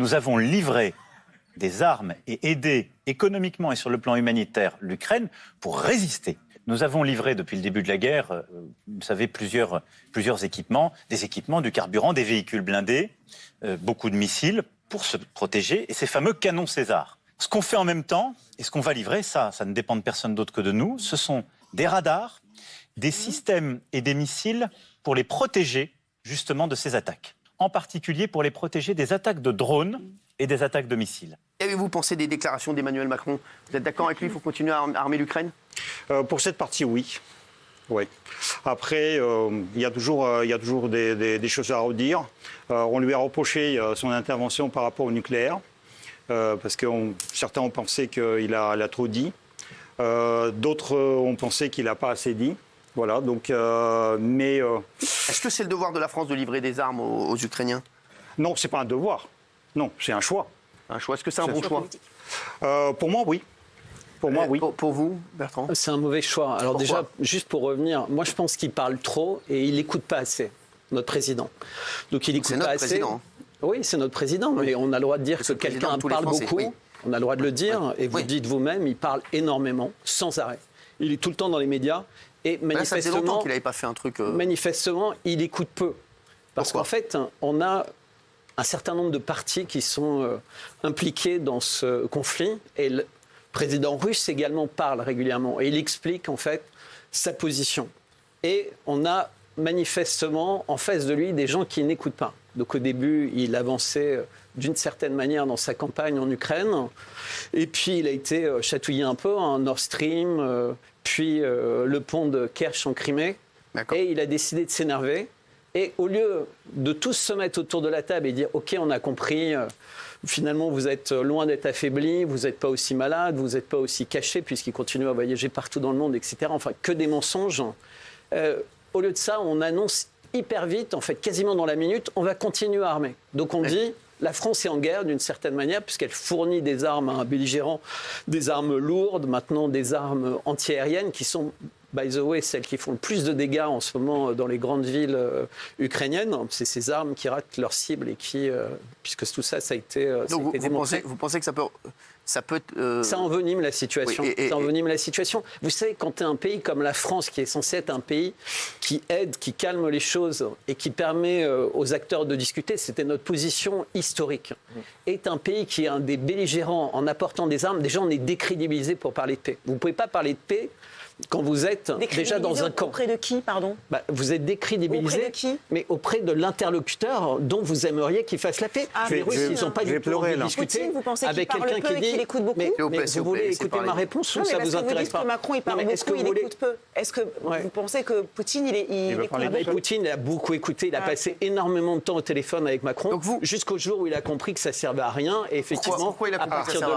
Nous avons livré des armes et aidé économiquement et sur le plan humanitaire l'Ukraine pour résister. Nous avons livré depuis le début de la guerre, vous savez, plusieurs équipements, des équipements, du carburant, des véhicules blindés, beaucoup de missiles pour se protéger et ces fameux canons César. Ce qu'on fait en même temps et ce qu'on va livrer, ça ne dépend de personne d'autre que de nous, ce sont des radars, des systèmes et des missiles pour les protéger justement de ces attaques. En particulier pour les protéger des attaques de drones et des attaques de missiles. Qu'avez-vous pensé des déclarations d'Emmanuel Macron? Vous êtes d'accord avec lui, il faut continuer à armer l'Ukraine? Pour cette partie, oui. Oui. Après, il y a toujours des choses à redire. On lui a reproché son intervention par rapport au nucléaire, parce que certains ont pensé qu'il a trop dit. D'autres ont pensé qu'il n'a pas assez dit. Voilà, donc, Est-ce que c'est le devoir de la France de livrer des armes aux Ukrainiens? Non, ce n'est pas un devoir. Non, c'est un choix. Un choix. Est-ce que c'est un bon choix? Pour moi, oui. Pour moi, oui. Pour vous, Bertrand? C'est un mauvais choix. Alors déjà, juste pour revenir, moi je pense qu'il parle trop et il n'écoute pas assez, notre président. Donc il n'écoute pas assez. C'est notre président. Oui, c'est notre président, mais on a le droit de dire que quelqu'un parle beaucoup. Oui. On a le droit de le dire, et vous le dites vous-même, il parle énormément, sans arrêt. Il est tout le temps dans les médias, et manifestement... Ça faisait longtemps qu'il n'avait pas fait un truc... Manifestement, il écoute peu. Parce qu'en fait, on a un certain nombre de partis qui sont impliqués dans ce conflit, et le président russe également parle régulièrement, et il explique en fait sa position. Et on a manifestement en face de lui des gens qui n'écoutent pas. Donc au début, il avançait d'une certaine manière dans sa campagne en Ukraine. Et puis il a été chatouillé un peu, Nord Stream, puis le pont de Kerch en Crimée. Et il a décidé de s'énerver. Et au lieu de tous se mettre autour de la table et dire « Ok, on a compris, finalement vous êtes loin d'être affaibli, vous n'êtes pas aussi malade, vous n'êtes pas aussi caché puisqu'il continue à voyager partout dans le monde, etc. » Enfin, que des mensonges. Au lieu de ça, on annonce hyper vite, en fait, quasiment dans la minute, on va continuer à armer. Donc on dit, la France est en guerre d'une certaine manière, puisqu'elle fournit des armes à un belligérant, des armes lourdes, maintenant des armes antiaériennes, qui sont, by the way, celles qui font le plus de dégâts en ce moment dans les grandes villes ukrainiennes. C'est ces armes qui ratent leur cible et qui, puisque tout ça, ça a été Donc démontré. Vous pensez que ça peut Ça envenime la situation. Oui, ça envenime la situation. Vous savez, quand tu es un pays comme la France, qui est censé être un pays qui aide, qui calme les choses et qui permet aux acteurs de discuter, c'était notre position historique. Est un pays qui est un des belligérants en apportant des armes, déjà on est décrédibilisé pour parler de paix. Vous ne pouvez pas parler de paix quand vous êtes déjà dans un camp. Auprès de qui, pardon? Vous êtes décrédibilisé, auprès de qui? Mais auprès de l'interlocuteur dont vous aimeriez qu'il fasse la paix. Les Russes, ils n'ont pas du tout envie de discuter Poutine, vous pensez avec qu'il parle quelqu'un peu qui dit... et qu'il écoute beaucoup? Mais vous voulez écouter ma réponse ou ça vous intéresse pas? Que Macron, il parle beaucoup, il écoute peu. Est-ce que vous pensez que Poutine, il écoute beaucoup? Poutine, il a beaucoup écouté, il a passé énormément de temps au téléphone avec Macron, jusqu'au jour où il a compris que ça ne servait à rien. Et effectivement, pourquoi il a compris que ça servait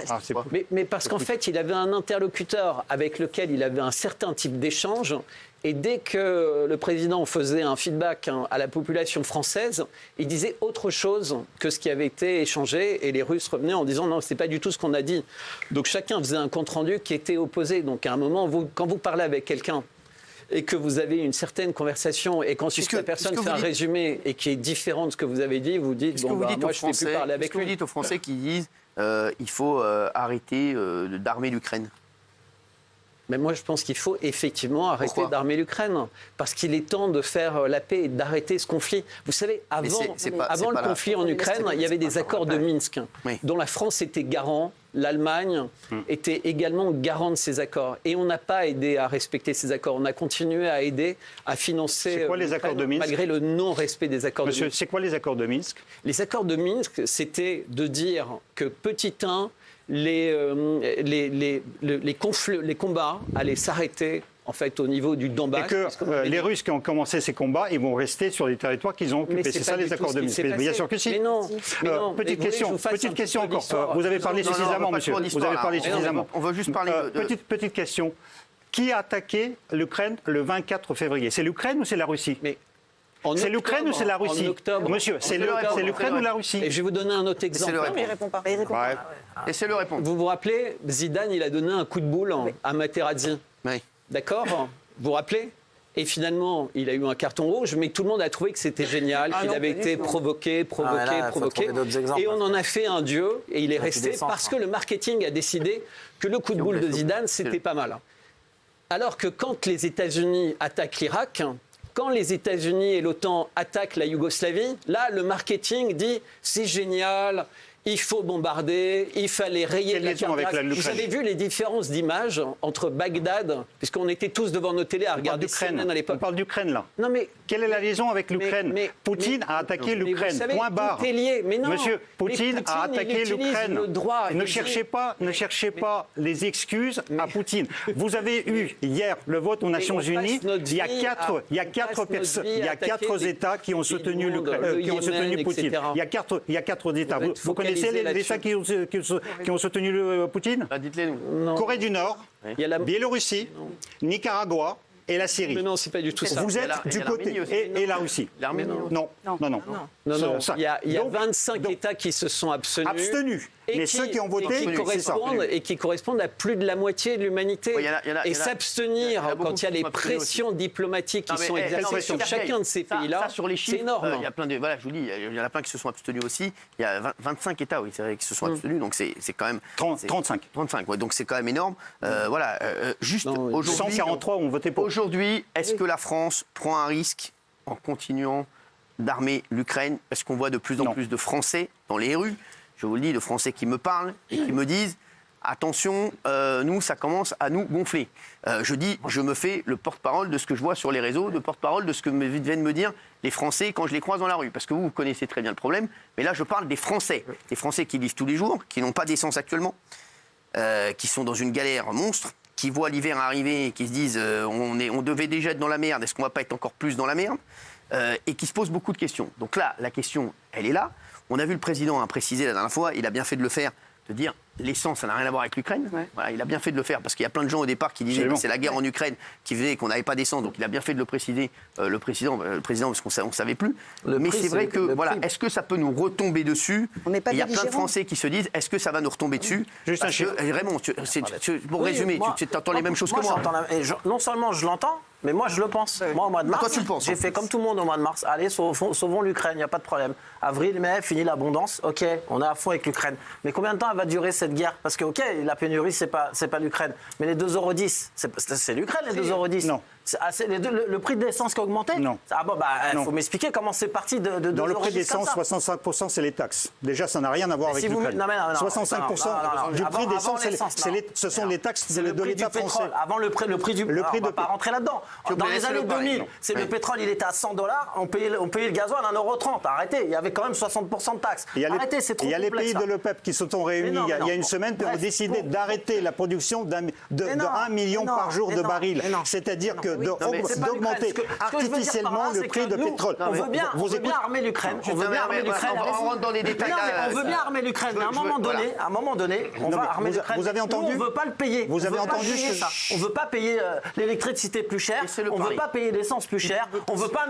à rien? Mais parce qu'en fait, il avait un interlocuteur avec lequel il avait un certain type d'échange. Et dès que le président faisait un feedback à la population française, il disait autre chose que ce qui avait été échangé. Et les Russes revenaient en disant non, c'est pas du tout ce qu'on a dit. Donc chacun faisait un compte-rendu qui était opposé. Donc à un moment, quand vous parlez avec quelqu'un et que vous avez une certaine conversation et qu'ensuite la personne fait un résumé et qui est différent de ce que vous avez dit, vous dites bon, moi je ne vais plus parler avec lui. Est-ce que vous dites aux Français qui disent il faut arrêter d'armer l'Ukraine? Mais moi, je pense qu'il faut effectivement arrêter d'armer l'Ukraine. Parce qu'il est temps de faire la paix et d'arrêter ce conflit. Vous savez, avant le conflit en Ukraine, il y avait des accords de Minsk, dont la France était garant, l'Allemagne était également garant de ces accords. Et on n'a pas aidé à respecter ces accords. On a continué à aider à financer c'est quoi les accords de Minsk, malgré le non-respect des accords de Minsk. C'est quoi les accords de Minsk? Les accords de Minsk, c'était de dire que petit 1, les combats allaient s'arrêter en fait au niveau du Donbass. Et que les Russes qui ont commencé ces combats, ils vont rester sur les territoires qu'ils ont occupés. C'est ça les accords de Minsk. Mais bien sûr que si. Mais non. Petite question encore. Vous avez parlé suffisamment, monsieur. Vous avez parlé suffisamment. On veut juste parler Petite question. Qui a attaqué l'Ukraine le 24 février? C'est l'Ukraine ou c'est la Russie? C'est l'Ukraine ou c'est la Russie? Monsieur, c'est l'Ukraine ou la Russie? Et je vais vous donner un autre exemple. Non, mais il répond pas. Laissez-le répondre. Vous vous rappelez, Zidane, il a donné un coup de boule à Materazzi. Oui. D'accord? Vous vous rappelez? Et finalement, il a eu un carton rouge, mais tout le monde a trouvé que c'était génial, qu'il avait été provoqué. Et on en a fait un dieu, et il est resté parce que le marketing a décidé que le coup de boule de Zidane, c'était pas mal. Alors que quand les États-Unis attaquent l'Irak, quand les États-Unis et l'OTAN attaquent la Yougoslavie, là, le marketing dit c'est génial. Il faut bombarder, il fallait rayer la carte. Vous avez vu les différences d'images entre Bagdad, puisqu'on était tous devant nos télés à regarder CNN à l'époque. On parle d'Ukraine, là. Non, mais quelle est la liaison avec l'Ukraine? Poutine a attaqué l'Ukraine, point barre. Monsieur, Poutine a attaqué l'Ukraine. Ne cherchez pas les excuses à Poutine. Vous avez eu hier le vote aux Nations Unies. Il y a quatre États qui ont soutenu Poutine. Il y a quatre États. Vous connaissez les États qui ont soutenu Poutine? Dites-les nous. Corée du Nord, Biélorussie, Nicaragua et la Syrie. Mais non, c'est pas du tout ça. Vous êtes du côté. Et la Russie. L'Arménie. Non. Il y a 25 États qui se sont abstenus. Mais ceux qui ont voté, qui correspondent à plus de la moitié de l'humanité. Et s'abstenir quand il y a les pressions diplomatiques qui sont exercées sur chacun de ces pays-là, c'est énorme. Il y a plein de, voilà, je vous dis, il y en a plein qui se sont abstenus aussi. Il y a 25 États, oui, c'est vrai, qui se sont abstenus. Donc c'est quand même 35. 35, ouais, donc c'est quand même énorme. Voilà, juste aujourd'hui. 143 ont voté pour. Aujourd'hui, est-ce que la France prend un risque en continuant d'armer l'Ukraine? Parce qu'on voit de plus en plus de Français dans les rues. Je vous le dis, de Français qui me parlent et qui me disent attention, nous, ça commence à nous gonfler. Je me fais le porte-parole de ce que je vois sur les réseaux, le porte-parole de ce que viennent me dire les Français quand je les croise dans la rue. Parce que vous connaissez très bien le problème, mais là, je parle des Français qui vivent tous les jours, qui n'ont pas d'essence actuellement, qui sont dans une galère monstre, qui voient l'hiver arriver et qui se disent on devait déjà être dans la merde, est-ce qu'on ne va pas être encore plus dans la merde, et qui se posent beaucoup de questions. Donc là, la question, elle est là. On a vu le président préciser la dernière fois, il a bien fait de le faire, de dire l'essence, ça n'a rien à voir avec l'Ukraine. Ouais. Voilà, il a bien fait de le faire parce qu'il y a plein de gens au départ qui disaient que c'est la guerre en Ukraine qui faisait qu'on n'avait pas d'essence. Donc il a bien fait de le préciser, le président parce qu'on ne savait plus. Mais c'est vrai que, voilà, est-ce que ça peut nous retomber dessus? Il y a plein de Français qui se disent, est-ce que ça va nous retomber dessus? Juste un chiffre. Raymond, pour résumer, tu entends les mêmes choses que moi. Non seulement je l'entends, mais moi je le pense. Moi au mois de mars, j'ai fait comme tout le monde au mois de mars. Allez, sauvons l'Ukraine, il n'y a pas de problème. Avril, mai, fini l'abondance. Ok, on est à fond avec l'Ukraine. Mais combien de temps elle va durer cette guerre? Parce que ok, la pénurie c'est pas l'Ukraine, mais les 2,10 €, c'est l'Ukraine les 2,10 €. Non. Le prix de l'essence qui a augmenté? Non. Ah bon, faut m'expliquer comment c'est parti de 2,10 €. Dans le prix de l'essence, 65% c'est les taxes. Déjà, ça n'a rien à voir avec l'Ukraine. 65% du prix d'essence, ce sont les taxes de l'État français. Avant le prix du pétrole, on ne va pas rentrer là-dedans. Dans les années 2000, le pétrole il était à 100 $, on payait le gasoil à 1,30 €. Arrêtez, il y avait quand même 60% de taxes. Arrêtez, c'est trop complexe. Il y a les pays de l'OPEP qui se sont réunis il y a une semaine et ont décidé d'arrêter la production de 1 million par jour de barils. C'est-à-dire que d'augmenter artificiellement le prix de pétrole. On veut bien armer l'Ukraine. On rentre dans les détails. On veut bien armer l'Ukraine, mais à un moment donné, on va armer l'Ukraine. Vous avez entendu? On ne veut pas le payer. Vous avez entendu ça? On ne veut pas payer l'électricité plus chère. On ne veut pas payer l'essence plus chère. On ne veut pas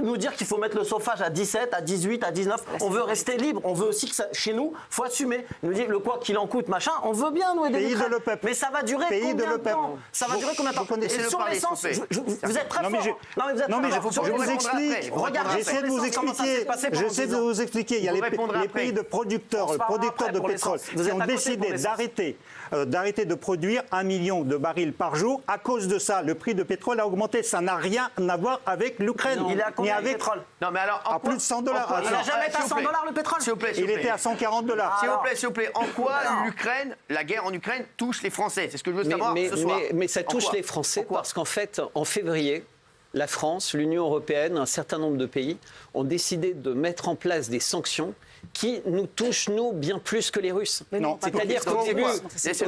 nous dire qu'il faut mettre le chauffage à 17, à 18, à 19. On veut rester libre. On veut aussi que chez nous, il faut assumer. Il nous dit le quoi qu'il en coûte, machin. On veut bien nous aider l'Ukraine. Mais ça va durer combien de temps? Ça va durer combien de temps? Et sur l'essence, vous êtes très fort. Non mais je vous explique. J'essaie de vous expliquer. J'essaie de vous expliquer. Il y a les pays de producteurs de pétrole qui ont décidé d'arrêter de produire 1 million de barils par jour. À cause de ça, le prix de pétrole a augmenté. Ça n'a rien à voir avec l'Ukraine. Il est à combien le pétrole? Non mais alors à plus de 100 $. Il n'a jamais été à 100 $ le pétrole. Il était à 140 $. S'il vous plaît. En quoi la guerre en Ukraine touche les Français? C'est ce que je veux savoir ce soir. Mais ça touche les Français parce qu'en fait, en février, la France, l'Union européenne, un certain nombre de pays ont décidé de mettre en place des sanctions qui nous touchent, nous, bien plus que les Russes. C'est-à-dire qu'au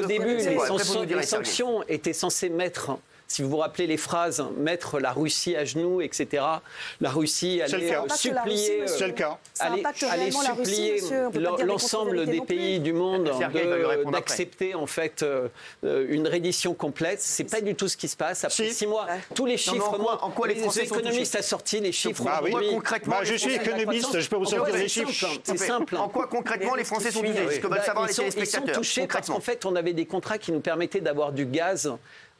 début, les sanctions étaient censées mettre... Si vous vous rappelez les phrases, mettre la Russie à genoux, etc. La Russie allait supplier l'ensemble des pays du monde d'accepter en fait une reddition complète. C'est pas du tout ce qui se passe. Après 6 mois, tous les chiffres. En quoi les Français sont économistes ont sorti les chiffres. Je suis économiste, je peux vous sortir les chiffres. C'est simple. En quoi concrètement les Français sont touchés? Ce que veulent savoir les téléspectateurs. Ils sont touchés parce qu'en fait, on avait des contrats qui nous permettaient d'avoir du gaz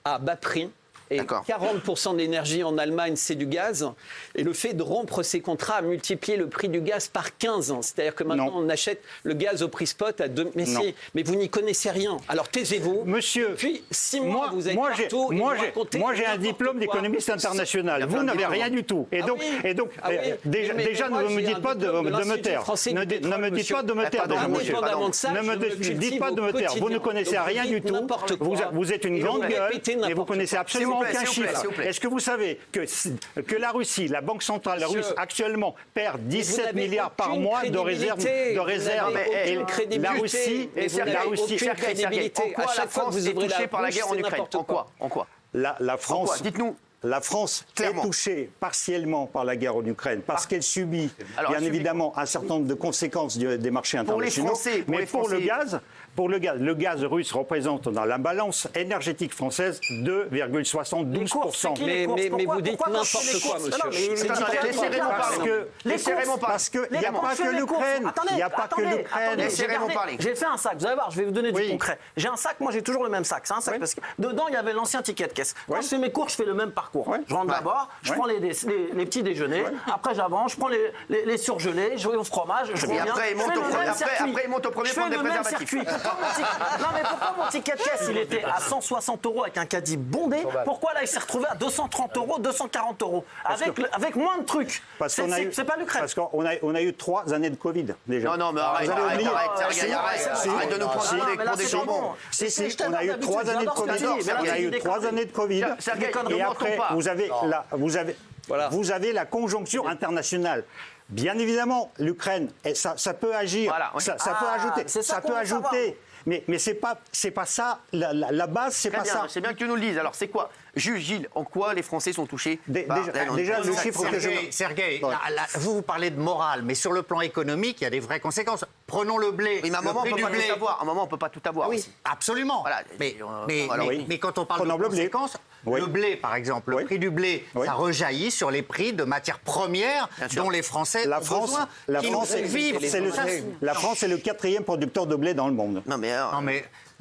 à bas prix Et D'accord. 40% de l'énergie en Allemagne, c'est du gaz. Et le fait de rompre ces contrats a multiplié le prix du gaz par 15. C'est-à-dire que maintenant, on achète le gaz au prix spot à 2... Mais vous n'y connaissez rien. Alors taisez-vous. Monsieur, Puis 6 mois, vous êtes partout. moi j'ai un diplôme d'économiste international. Vous n'avez rien du tout. Et donc, déjà, ne me dites pas de me taire. Ne me dites pas de me taire, déjà, monsieur. Ne me dites pas de me taire. Vous ne connaissez rien du tout. Vous êtes une grande gueule, mais vous connaissez absolument aucun chiffre. Est-ce que vous savez que la Russie, la Banque centrale russe, actuellement, perd 17 milliards par mois de réserves. La Russie, à chaque fois que vous êtes touché par la guerre en Ukraine. En quoi la France, dites-nous. La France Clairement. est touchée partiellement par la guerre en Ukraine parce qu'elle subit, bien évidemment, un certain nombre de conséquences des marchés internationaux. Pour le gaz, le gaz russe représente dans la balance énergétique française 2,72%. Mais vous dites n'importe quoi, monsieur. Laissez Raymond parler. Parce qu'il n'y a pas que l'Ukraine. Il n'y a pas que l'Ukraine. Laissez Raymond parler. J'ai fait un sac, vous allez voir, je vais vous donner du concret. J'ai un sac, moi j'ai toujours le même sac. C'est un sac parce que dedans il y avait l'ancien ticket de caisse. Quand je fais mes cours, je fais le même parcours. Je rentre d'abord, je prends les petits déjeuners, après j'avance, je prends les surgelés, je vais au fromage, je reviens. Après il monte au premier point des préservatifs. Non mais pourquoi mon ticket de caisse il était à 160 € avec un caddie bondé? Pourquoi là il s'est retrouvé à 230 €, 240 € avec moins de trucs? C'est pas l'Ukraine. Parce qu'on a eu 3 années de Covid déjà. Non mais arrête de nous prendre pour des jambons. On a eu 3 années de Covid. On a eu 3 années de Covid. Et après vous avez la conjoncture internationale. Bien évidemment, l'Ukraine, ça peut agir, ça peut ajouter. Mais c'est pas ça, la base, c'est pas ça. C'est bien que tu nous le dises. Alors c'est quoi, Gilles, en quoi les Français sont touchés? Déjà, le chiffre que je... Sergueï, vous parlez de morale, mais sur le plan économique, il y a des vraies conséquences. Prenons le blé. Oui, mais à un moment, on ne peut pas tout avoir. Oui, aussi. absolument. Voilà. Mais quand on parle de conséquences, le blé, par exemple, le prix du blé, ça rejaillit sur les prix de matières premières dont les Français ont besoin. La France est le 4e producteur de blé dans le monde. Non, mais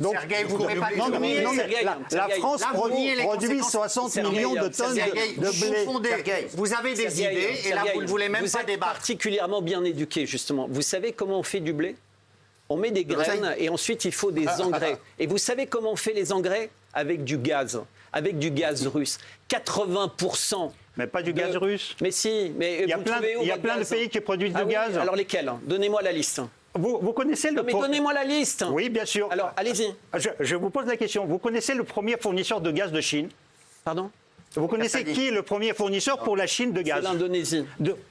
Sergueï, vous ne pouvez pas la France produit 60 millions de tonnes de blé. Vous avez des idées et là, vous ne voulez même pas débattre. Particulièrement bien éduqué, justement. Vous savez comment on fait du blé? On met des graines et ensuite il faut des engrais. Et vous savez comment on fait les engrais? Avec du gaz russe. 80%. Mais pas du gaz russe. Mais si, mais il y a plein de pays qui produisent du gaz. Alors lesquels? Donnez-moi la liste. Vous connaissez le... Non, mais donnez-moi la liste. Oui, bien sûr. Alors, allez-y. Je vous pose la question. Vous connaissez le premier fournisseur de gaz de Chine? Pardon? Vous connaissez qui est le premier fournisseur pour la Chine de gaz? C'est l'Indonésie.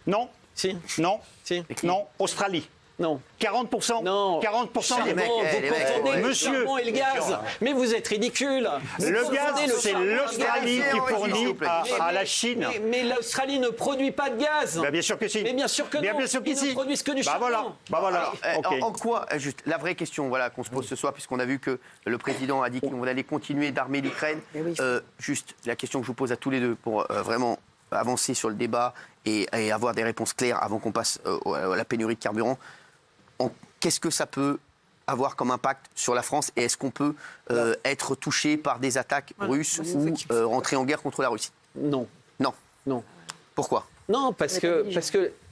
Non. Si. Non. Si. Non. Australie. Non. 40%. Non. 40% des mecs. Vous confondez le charbon et le gaz. Mais vous êtes ridicule. Le gaz, c'est l'Australie qui fournit à la Chine. Mais l'Australie ne produit pas de gaz. Bien sûr que si. Mais bien sûr que non. Bien sûr que si. Ils ne produisent que du charbon. Voilà. En quoi, juste la vraie question qu'on se pose ce soir, puisqu'on a vu que le président a dit qu'on allait continuer d'armer l'Ukraine, juste la question que je vous pose à tous les deux pour vraiment avancer sur le débat et avoir des réponses claires avant qu'on passe à la pénurie de carburant. Qu'est-ce que ça peut avoir comme impact sur la France et est-ce qu'on peut être touché par des attaques russes ou rentrer en guerre contre la Russie? Non. Non. Pourquoi? Non, parce que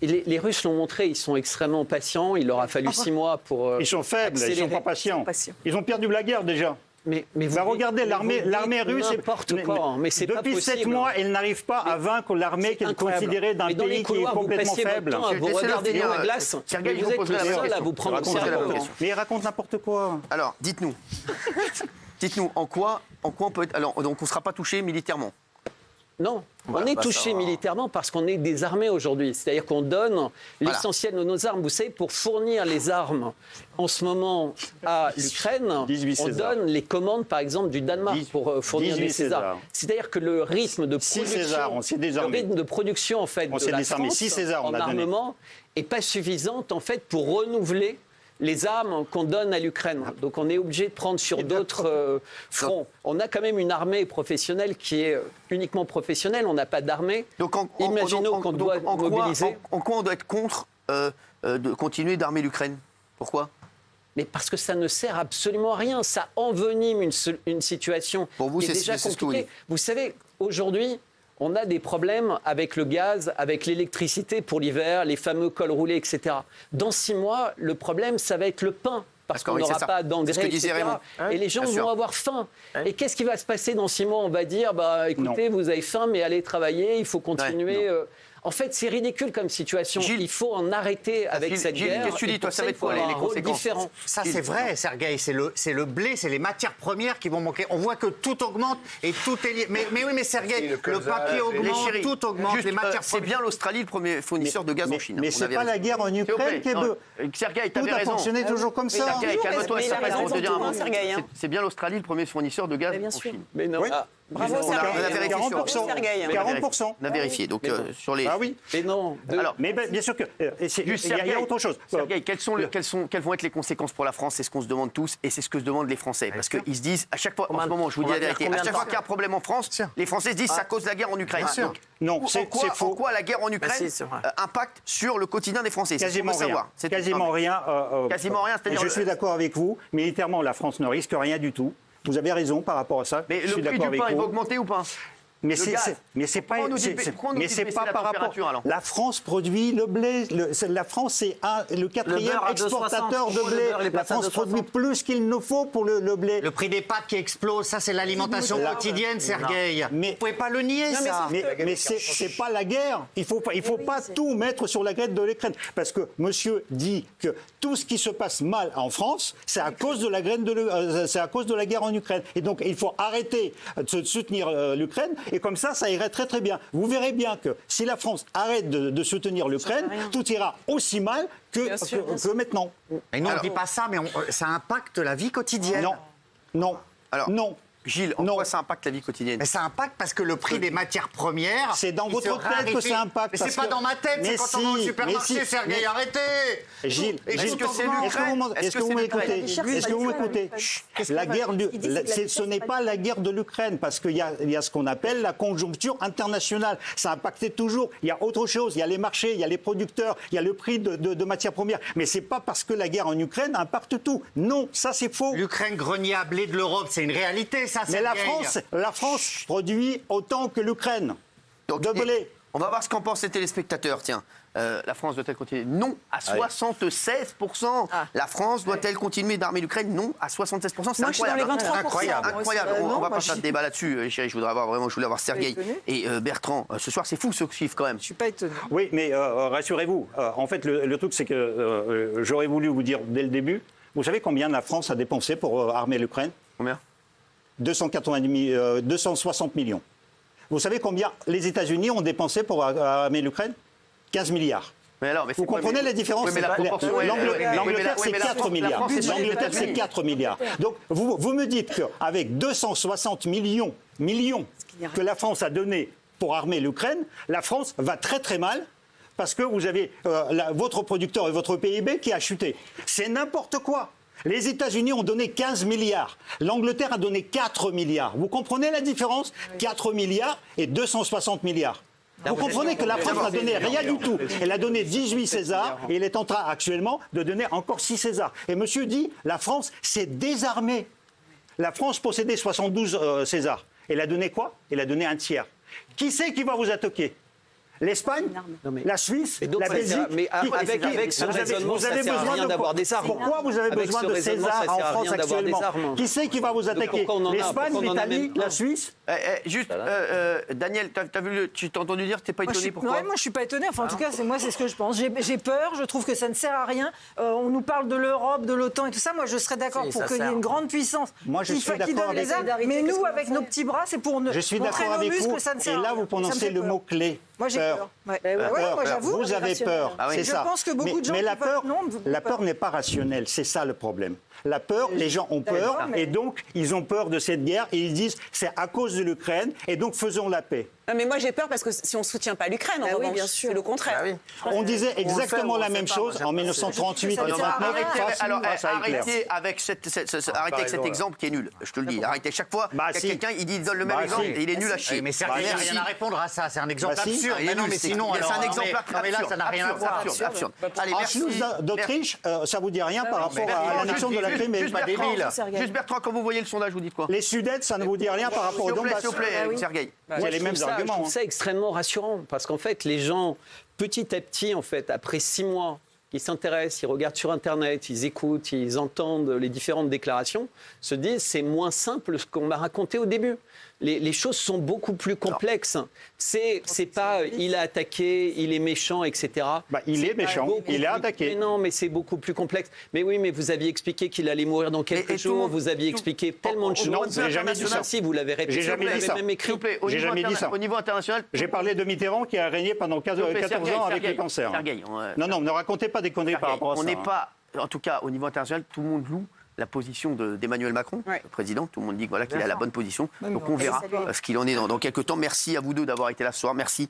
les Russes l'ont montré, ils sont extrêmement patients. Il leur a fallu 6 mois pour. Ils sont faibles, ils ne sont pas patients. Ils ont perdu la guerre déjà. Mais regardez, l'armée russe, depuis 7 mois, elle n'arrive pas à vaincre l'armée qu'elle considérait d'un pays qui est complètement faible. Vous regardez dans la glace, vous êtes le seul à vous prendre au sérieux. Mais il raconte n'importe quoi. Alors, dites-nous en quoi on peut être... Alors, donc on ne sera pas touché militairement? Non, on est touché militairement parce qu'on est désarmé aujourd'hui. C'est-à-dire qu'on donne l'essentiel de nos armes. Vous savez, pour fournir les armes en ce moment à l'Ukraine, on donne les commandes, par exemple, du Danemark pour fournir des Césars. C'est-à-dire que le rythme de production, en fait, de la France en armement n'est pas suffisante, en fait, pour renouveler les armes qu'on donne à l'Ukraine. Donc on est obligé de prendre sur d'autres fronts. On a quand même une armée professionnelle qui est uniquement professionnelle. On n'a pas d'armée. Imaginons qu'on doit mobiliser. En quoi on doit être contre de continuer d'armer l'Ukraine? Pourquoi? Mais parce que ça ne sert absolument à rien. Ça envenime une situation qui est déjà compliquée. Vous savez, aujourd'hui, on a des problèmes avec le gaz, avec l'électricité pour l'hiver, les fameux cols roulés, etc. Dans 6 mois, le problème, ça va être le pain. Parce qu'on n'aura pas d'engrais, etc. Et les gens vont avoir faim. Et qu'est-ce qui va se passer dans 6 mois? On va dire, écoutez, vous avez faim, mais allez travailler, il faut continuer. En fait, c'est ridicule comme situation. Gilles, il faut en arrêter avec cette guerre. Qu'est-ce que tu dis? Toi, ça va être quoi les conséquences différents. Ça, c'est vrai, Sergueï. C'est le blé, c'est les matières premières qui vont manquer. On voit que tout augmente et tout est lié. Mais oui, mais Sergueï, le papier augmente, tout augmente. Juste, les matières c'est bien l'Australie le premier fournisseur de gaz en Chine. Mais c'est pas la guerre en Ukraine qui est Sergueï, tout a fonctionné toujours comme ça. Sergueï, calme-toi, ça passe pour te dire un mot. Sergueï. C'est bien l'Australie le premier fournisseur de gaz en Chine. Mais non. Bravo, On a vérifié 40%. 40%. On a vérifié. Donc sur les. Ah oui. Mais non. Alors, Mais bien sûr que il y a autre chose. Sergueï, quelles vont être les conséquences pour la France? C'est ce qu'on se demande tous et c'est ce que se demandent les Français. Parce qu'ils se disent, à chaque fois, en ce moment, je vous dis la vérité, à chaque fois qu'il y a un problème en France, les Français se disent c'est à cause de la guerre en Ukraine. Non, c'est faux. En quoi la guerre en Ukraine impacte sur le quotidien des Français? Quasiment rien. Quasiment rien. Quasiment rien. Je suis d'accord avec vous. Militairement, la France ne risque rien du tout. Vous avez raison par rapport à ça. Mais le prix du pain, il va augmenter ou pas? Mais c'est pas par rapport. La France produit le blé. La France est le 4e exportateur de blé. La France produit plus qu'il ne faut pour le blé. Le prix des pâtes qui explose, ça c'est l'alimentation quotidienne, Sergueï. Vous ne pouvez pas le nier, ça. Mais c'est pas la guerre. Il faut pas tout mettre sur la guerre de l'Ukraine. Parce que monsieur dit que tout ce qui se passe mal en France, c'est à cause de la guerre en Ukraine. Et donc il faut arrêter de soutenir l'Ukraine. Et comme ça irait très très bien. Vous verrez bien que si la France arrête de soutenir l'Ukraine, tout ira aussi mal que maintenant. Et nous, on ne dit pas ça, mais ça impacte la vie quotidienne. Non. Alors, non. Gilles, en quoi ça impacte la vie quotidienne? Mais ça impacte parce que le prix des matières premières... C'est dans votre tête que ça impacte. Mais c'est pas dans ma tête, c'est quand on va au supermarché, Sergueï, arrêtez. Gilles, est-ce que vous m'écoutez? Est-ce que vous m'écoutez? La guerre, ce n'est pas la guerre de l'Ukraine, parce qu'il y a ce qu'on appelle la conjoncture internationale. Ça impactait toujours. Il y a autre chose. Il y a les marchés, il y a les producteurs, il y a le prix de matières premières. Mais c'est pas parce que la guerre en Ukraine impacte tout. Non, ça c'est faux. L'Ukraine, grenier à blé de l'Europe, c'est une réalité. Mais la France produit autant que l'Ukraine de blé. On va voir ce qu'en pensent les téléspectateurs. Tiens, la France doit-elle continuer? Non, à 76%. La France doit-elle continuer d'armer l'Ukraine? Non, à 76%. C'est incroyable. Incroyable. On va pas faire de débat là-dessus, chérie. Je voulais avoir Sergueï et Bertrand. Ce soir, c'est fou ce chiffre quand même. Je suis pas étonné. Oui, mais rassurez-vous. En fait, le truc, c'est que j'aurais voulu vous dire dès le début. Vous savez combien la France a dépensé pour armer l'Ukraine? Combien? 260 millions. Vous savez combien les États-Unis ont dépensé pour armer l'Ukraine? 15 milliards. Vous comprenez la différence? L'Angleterre, c'est 4 milliards. L'Angleterre, c'est 4 milliards. Donc, vous me dites qu'avec 260 millions que la France a donné pour armer l'Ukraine, la France va très très mal parce que vous avez votre producteur et votre PIB qui a chuté. C'est n'importe quoi. Les États-Unis ont donné 15 milliards. L'Angleterre a donné 4 milliards. Vous comprenez la différence? 4 milliards et 260 milliards. Vous comprenez que la France n'a donné rien du tout. Elle a donné 18 Césars et elle est en train actuellement de donner encore 6 Césars. Et monsieur dit, la France s'est désarmée. La France possédait 72 Césars. Elle a donné quoi? Elle a donné un tiers. Qui c'est qui va vous attaquer? L'Espagne, la Suisse, la Belgique. Mais avec ce raisonnement, ça ne sert à rien d'avoir des armes. Pourquoi vous avez besoin de César en France actuellement? Qui c'est qui va vous attaquer? L'Espagne, l'Italie, la Suisse? Juste, Daniel, tu t'as entendu dire que tu n'es pas étonné, pourquoi? Moi, je ne suis pas étonné. Enfin, en tout cas, c'est ce que je pense. J'ai peur, je trouve que ça ne sert à rien. On nous parle de l'Europe, de l'OTAN et tout ça. Moi, je serais d'accord pour qu'il y ait une grande puissance qui donne les armes. Mais nous, avec nos petits bras, c'est pour nous. Je suis d'accord avec vous. Et là, vous prononcez le mot-clé. Moi, j'ai peur. Vous avez peur, c'est ça. Je pense que beaucoup de gens... Mais la peur n'est pas rationnelle, c'est ça le problème. La peur, les gens ont peur, et donc ils ont peur de cette guerre, et ils disent c'est à cause de l'Ukraine, et donc faisons la paix. Mais moi j'ai peur parce que si on ne soutient pas l'Ukraine, en revanche, c'est le contraire. On disait exactement la même chose en 1938 et 1939. Alors arrêtez avec cet exemple qui est nul. Je te le dis. Arrêtez chaque fois. Quelqu'un il donne le même exemple et il est nul à chier. Mais Sergueï n'a rien à répondre à ça. C'est un exemple absurde. Non, mais sinon, c'est un exemple absurde. Mais là, ça n'a rien à voir. Absurde. Allez, merci. D'Autriche, ça vous dit rien par rapport à l'annexion de la Crimée? Juste Bertrand, quand vous voyez le sondage, vous dites quoi? Les Sudètes, ça ne vous dit rien par rapport au Donbass? S'il vous plaît, Sergueï. Vous avez les mêmes arguments. Je trouve ça extrêmement rassurant parce qu'en fait, les gens, petit à petit, en fait, après 6 mois, ils s'intéressent, ils regardent sur Internet, ils écoutent, ils entendent les différentes déclarations, se disent c'est moins simple ce qu'on m'a raconté au début. Les choses sont beaucoup plus complexes. C'est pas il a attaqué, il est méchant, etc. Il est méchant, il a attaqué. Mais non, mais c'est beaucoup plus complexe. Mais oui, mais vous aviez expliqué qu'il allait mourir dans quelques jours. Vous aviez expliqué tellement de choses. Non, j'ai jamais dit ça. Si, vous l'avez répété. J'ai jamais dit ça. Même écrit. J'ai jamais dit ça. Au niveau international, j'ai parlé de Mitterrand qui a régné pendant 14 ans avec le cancer. Non, ne racontez pas des conneries par rapport à ça. On n'est pas, en tout cas, au niveau international, tout le monde loue la position d'Emmanuel Macron, le président. Tout le monde dit qu'il a la bonne position. Donc on verra ce qu'il en est dans quelques temps. Merci à vous deux d'avoir été là ce soir. Merci.